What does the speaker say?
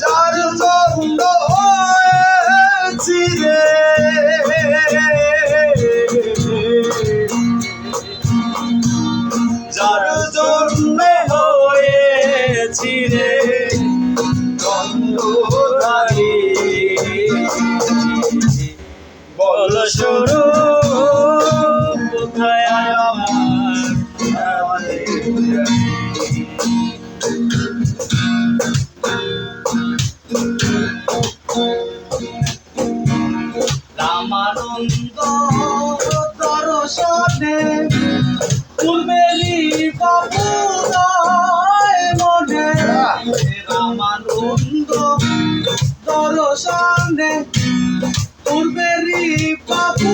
যার জন্য হয়েছি রে, যার জন্য হয়েছি রে গন্ধধারী, বল শুরু কোথায় আমার রামানন্দ দর্শনে পূর্বেরই বাবুরায় মনে, রামানন্দ দর্শনে পূর্বেরই বাবু